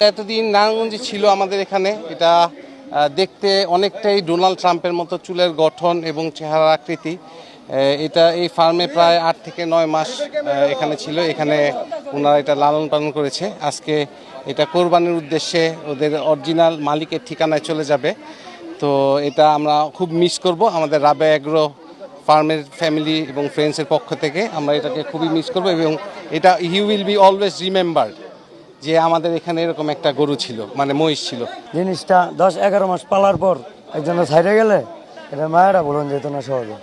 এতদিন নারায়ণগঞ্জে ছিল আমাদের এখানে, এটা দেখতে অনেকটাই ডোনাল্ড ট্রাম্পের মতো চুলের গঠন এবং চেহারা আকৃতি। এটা এই ফার্মে প্রায় 8 থেকে 9 মাস এখানে ছিল, এখানে ওনারা এটা লালন পালন করেছে। আজকে এটা কোরবানির উদ্দেশ্যে ওদের অরিজিনাল মালিকের ঠিকানায় চলে যাবে। তো এটা আমরা খুব মিস করব, আমাদের রাবেয়া এগ্রো ফার্মের ফ্যামিলি এবং ফ্রেন্ডসের পক্ষ থেকে আমরা এটাকে খুবই মিস করব, এবং এটা he will be always remembered যে আমাদের এখানে এরকম একটা গরু ছিল, মানে মহিষ ছিল। জিনিসটা 10-11 মাস পালার পর একজনের সাইডে গেলে এটা মায়েরা বলুন যেত না সহজে,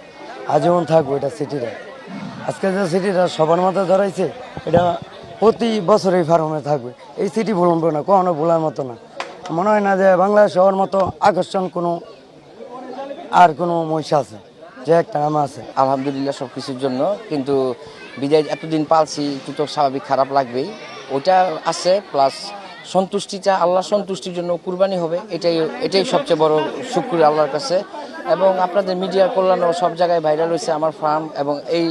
আজীবন থাকবো এটা সিটিটা। আজকে যে সিটিটা সবার মাথায় ধরাইছে, এটা প্রতি বছর এই ফার্মে থাকবে। এই সিটি বলুন না, কখনো ভোলার মতো না। মনে হয় না যে বাংলাদেশ হওয়ার মতো আকর্ষণ কোনো মহিষ আছে, যে একটা নাম আছে। আলহামদুলিল্লাহ সব কিছুর জন্য, কিন্তু বিদায় এতদিন পালছি একটু তো স্বাভাবিক খারাপ লাগবেই, ওইটা আছে। প্লাস সন্তুষ্টিটা আল্লাহ সন্তুষ্টির জন্য কুরবানি হবে, এটাই সবচেয়ে বড় শুকরিয়া আল্লাহর কাছে। এবং আপনাদের মিডিয়ার কল্যাণও সব জায়গায় ভাইরাল হয়েছে আমার ফার্ম, এবং এই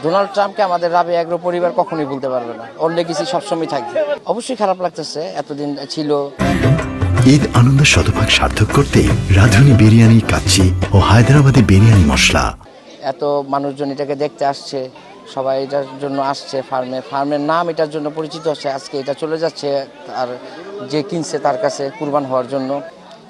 ডোনাল্ড ট্রাম্পকে আমাদের রাবেয়া এগ্রো পরিবার কখনোই ভুলতে পারবে না, ওর লেগেসি সবসময় থাকবে। অবশ্যই খারাপ লাগতেছে, এতদিন ছিল। ঈদ আনন্দ শতভাগ সার্থক করতে রাঁধুনি বিরিয়ানি, কাচ্চি ও হায়দ্রাবাদি বিরিয়ানি মশলা। এত মানুষজন এটাকে দেখতে আসছে, সবাই এটার জন্য আসছে, ফার্মের নাম এটার জন্য পরিচিত হচ্ছে। আজকে এটা চলে যাচ্ছে, আর যে কিনছে তার কাছে কুরবান হওয়ার জন্য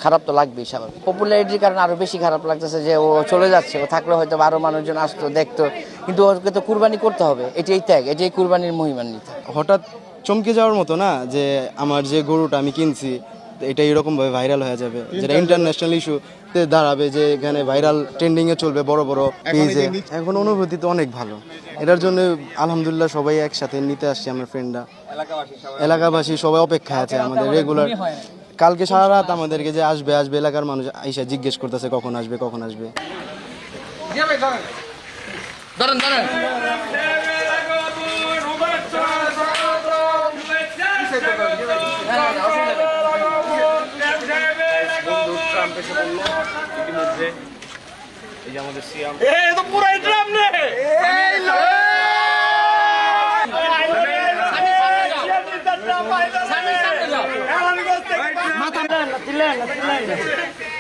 খারাপ তো লাগবেই স্বাভাবিক। পপুলারিটির কারণে আরও বেশি খারাপ লাগতেছে যে ও চলে যাচ্ছে। ও থাকলে হয়তো আরও মানুষজন আসতো, দেখতো, কিন্তু ওকে তো কুরবানি করতে হবে, এটাই ত্যাগ, এটাই কুরবানির মহিমান্বিত। হঠাৎ চমকে যাওয়ার মতো না যে আমার যে গরুটা আমি কিনছি এটা এরকমভাবে ভাইরাল হয়ে যাবে, যেটা ইন্টারন্যাশনাল ইস্যুতে দাঁড়াবে, যে এখানে ভাইরাল ট্রেন্ডিংয়ে চলবে বড় বড় পেজে। এখন অনুভূতি তো অনেক ভালো, এটার জন্য আলহামদুলিল্লাহ সবাই একসাথে নিতে আসছি। আমার ফ্রেন্ডরা, এলাকাবাসী সবাই অপেক্ষায় আছে আমাদের রেগুলার। কালকে সারা রাত আমাদেরকে যে আসবে এলাকার মানুষ আইসা জিজ্ঞেস করতেছে কখন আসবে। ইতিমধ্যে এই যে আমাদের সিয়াম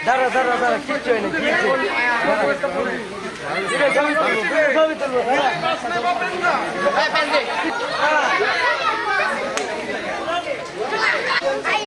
দাঁড়া